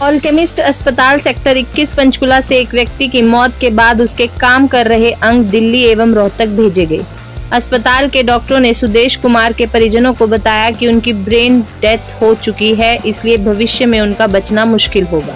ऑलकेमिस्ट अस्पताल सेक्टर 21 पंचकुला से एक व्यक्ति की मौत के बाद उसके काम कर रहे अंग दिल्ली एवं रोहतक भेजे गए। अस्पताल के डॉक्टरों ने सुदेश कुमार के परिजनों को बताया कि उनकी ब्रेन डेथ हो चुकी है, इसलिए भविष्य में उनका बचना मुश्किल होगा।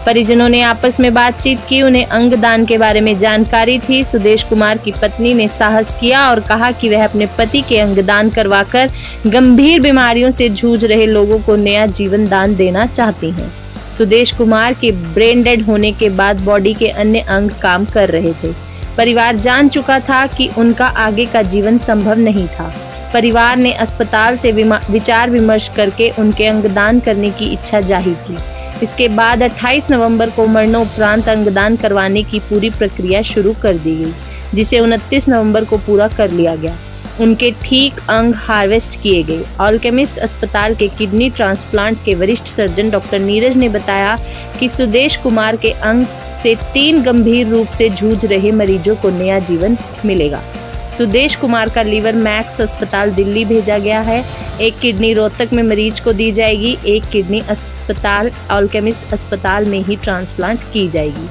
परिजनों ने आपस में बातचीत की, उन्हें अंगदान के बारे में जानकारी थी। सुदेश कुमार की पत्नी ने साहस किया और कहा कि वह अपने पति के अंगदान करवाकर गंभीर बीमारियों से जूझ रहे लोगों को नया जीवन दान देना चाहती हैं। सुदेश कुमार के ब्रेन डेड होने के बाद बॉडी के अन्य अंग काम कर रहे थे। परिवार जान चुका था कि उनका आगे का जीवन संभव नहीं था। परिवार ने अस्पताल से विचार विमर्श करके उनके अंगदान करने की इच्छा जाहिर की। इसके बाद 28 नवंबर को मरणोपरांत अंगदान करवाने की पूरी प्रक्रिया शुरू कर दी गई, जिसे 29 नवंबर को पूरा कर लिया गया। उनके ठीक अंग हार्वेस्ट किए गए। ऑलकेमिस्ट अस्पताल के किडनी ट्रांसप्लांट के वरिष्ठ सर्जन डॉक्टर नीरज ने बताया कि सुदेश कुमार के अंग से 3 गंभीर रूप से जूझ रहे मरीजों को नया जीवन मिलेगा। सुदेश कुमार का लीवर मैक्स अस्पताल दिल्ली भेजा गया है। एक किडनी रोहतक में मरीज को दी जाएगी। एक किडनी अस्पताल ऑलकेमिस्ट अस्पताल में ही ट्रांसप्लांट की जाएगी,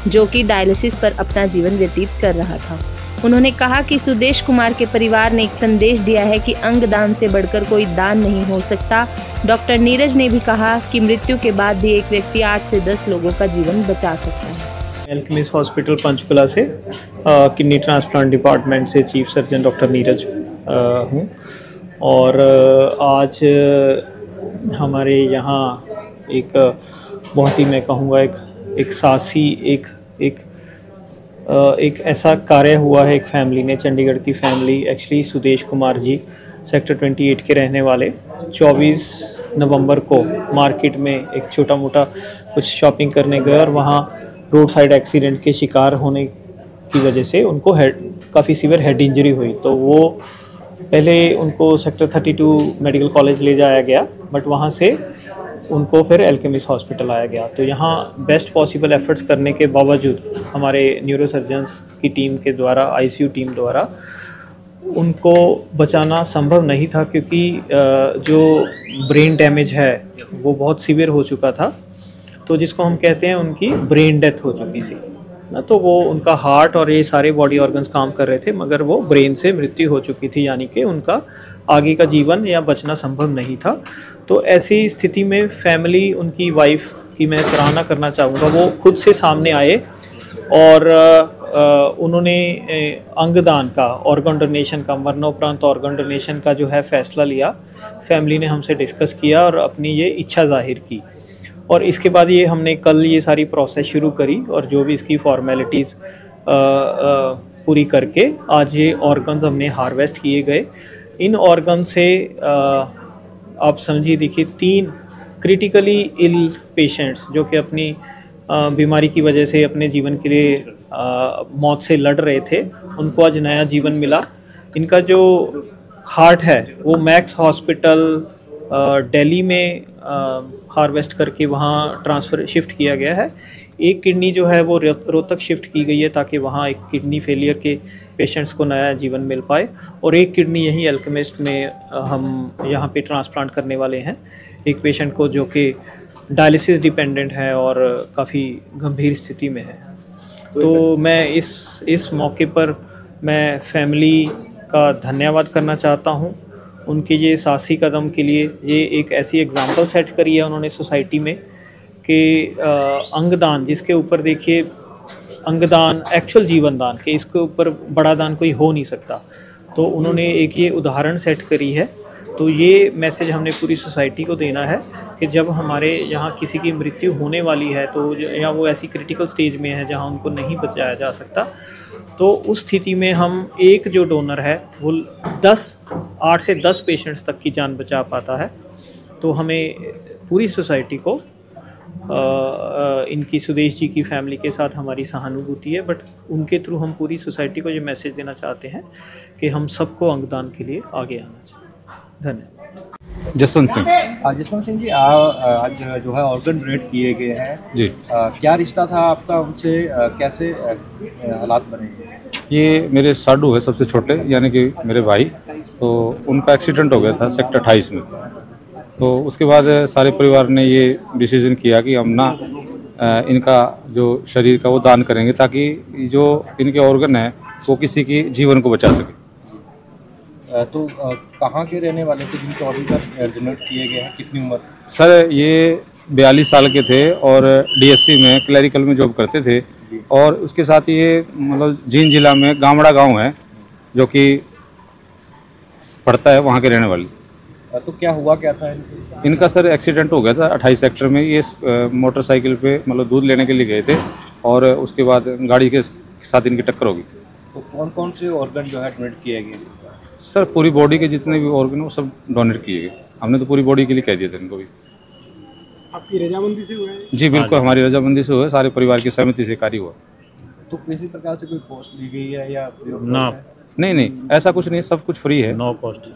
जो कि डायलिसिस पर अपना जीवन व्यतीत कर रहा था। उन्होंने कहा कि सुदेश कुमार के परिवार ने एक संदेश दिया है कि अंगदान से बढ़कर कोई दान नहीं हो सकता। डॉक्टर नीरज ने भी कहा कि मृत्यु के बाद भी एक व्यक्ति 8 से 10 लोगों का जीवन बचा सकता है। अल्केमिस्ट हॉस्पिटल पंचकुला से किडनी ट्रांसप्लांट डिपार्टमेंट से चीफ सर्जन डॉक्टर नीरज हूँ और आज हमारे यहाँ एक बहुत ही मैं कहूँगा एक साहसी एक ऐसा कार्य हुआ है। एक फैमिली ने, चंडीगढ़ की family, actually Sudesh Kumar ji sector 28 के रहने वाले, 24 नवंबर को मार्केट में एक छोटा मोटा कुछ शॉपिंग करने गए और वहाँ रोड साइड एक्सीडेंट के शिकार होने की वजह से उनको काफ़ी सीवियर हेड इंजरी हुई। तो वो पहले उनको सेक्टर 32 मेडिकल कॉलेज ले जाया गया, बट वहाँ से उनको फिर अल्केमिस्ट हॉस्पिटल आया गया। तो यहाँ बेस्ट पॉसिबल एफर्ट्स करने के बावजूद हमारे न्यूरोसर्जन्स की टीम के द्वारा, आईसीयू टीम द्वारा उनको बचाना संभव नहीं था, क्योंकि जो ब्रेन डैमेज है वो बहुत सीवियर हो चुका था। तो जिसको हम कहते हैं उनकी ब्रेन डेथ हो चुकी थी ना, तो वो उनका हार्ट और ये सारे बॉडी ऑर्गन्स काम कर रहे थे, मगर वो ब्रेन से मृत्यु हो चुकी थी, यानी कि उनका आगे का जीवन या बचना संभव नहीं था। तो ऐसी स्थिति में फैमिली, उनकी वाइफ की मैं सराहना करना चाहूँगा, वो खुद से सामने आए और उन्होंने अंगदान का, ऑर्गन डोनेशन का, मरणोपरांत ऑर्गन डोनेशन का जो है फैसला लिया। फैमिली ने हमसे डिस्कस किया और अपनी ये इच्छा जाहिर की, और इसके बाद ये हमने कल ये सारी प्रोसेस शुरू करी और जो भी इसकी फॉर्मेलिटीज़ पूरी करके आज ये ऑर्गन्स हमने हार्वेस्ट किए गए। इन ऑर्गन से आप समझिए, देखिए 3 क्रिटिकली इल पेशेंट्स जो कि अपनी बीमारी की वजह से अपने जीवन के लिए मौत से लड़ रहे थे, उनको आज नया जीवन मिला। इनका जो हार्ट है वो मैक्स हॉस्पिटल दिल्ली में हार्वेस्ट करके वहाँ ट्रांसफ़र शिफ्ट किया गया है। एक किडनी जो है वो रोहतक शिफ्ट की गई है, ताकि वहाँ एक किडनी फेलियर के पेशेंट्स को नया जीवन मिल पाए, और एक किडनी यहीं अल्केमिस्ट में हम यहाँ पे ट्रांसप्लांट करने वाले हैं एक पेशेंट को, जो कि डायलिसिस डिपेंडेंट है और काफ़ी गंभीर स्थिति में है। तो मैं इस मौके पर मैं फैमिली का धन्यवाद करना चाहता हूँ उनके ये साहसी कदम के लिए। ये एक ऐसी एग्जांपल सेट करी है उन्होंने सोसाइटी में कि अंगदान, जिसके ऊपर देखिए अंगदान एक्चुअल जीवन दान के, इसके ऊपर बड़ा दान कोई हो नहीं सकता। तो उन्होंने एक ये उदाहरण सेट करी है। तो ये मैसेज हमने पूरी सोसाइटी को देना है कि जब हमारे यहाँ किसी की मृत्यु होने वाली है, तो या वो ऐसी क्रिटिकल स्टेज में है जहाँ उनको नहीं बचाया जा सकता, तो उस स्थिति में हम एक जो डोनर है वो 8 से 10 पेशेंट्स तक की जान बचा पाता है। तो हमें पूरी सोसाइटी को इनकी, सुदेश जी की फैमिली के साथ हमारी सहानुभूति है, बट उनके थ्रू हम पूरी सोसाइटी को ये मैसेज देना चाहते हैं कि हम सबको अंगदान के लिए आगे आना चाहिए। धन्यवाद। जसवंत सिंह। जसवंत सिंह जी, आज जो है ऑर्गन डोनेट किए गए हैं जी, क्या रिश्ता था आपका उनसे, कैसे हालात बने? ये मेरे साडू है, सबसे छोटे, यानी कि मेरे भाई। तो उनका एक्सीडेंट हो गया था सेक्टर 28 में। तो उसके बाद सारे परिवार ने ये डिसीजन किया कि हम ना इनका जो शरीर का वो दान करेंगे, ताकि जो इनके ऑर्गन है वो किसी की जीवन को बचा सके। तो कहाँ के रहने वाले थे जिनके ऑर्गन डोनेट किए गए हैं, कितनी उम्र? सर ये 42 साल के थे और डीएससी में क्लरिकल में जॉब करते थे, और उसके साथ ये मतलब जींद जिला में गामड़ा गांव है जो कि पड़ता है, वहाँ के रहने वाले। तो क्या हुआ क्या था इनको? इनका सर एक्सीडेंट हो गया था 28 सेक्टर में। ये मोटरसाइकिल पे मतलब दूध लेने के लिए गए थे और उसके बाद गाड़ी के साथ इनकी टक्कर हो गई। तो कौन कौन से ऑर्गन जो है डोनेट किए गए? सर पूरी बॉडी के जितने भी ऑर्गन वो सब डोनेट किए गए। हमने तो पूरी बॉडी के लिए कह दिया था इनको भी। आपकी रजामंदी से हुआ है? जी बिल्कुल, हमारी रजामंदी से हुआ, सारे परिवार की सहमति से कार्य हुआ। तो किसी प्रकार से कोई कॉस्ट ली गई है या ना, नहीं, ऐसा कुछ नहीं, सब कुछ फ्री है। No cost.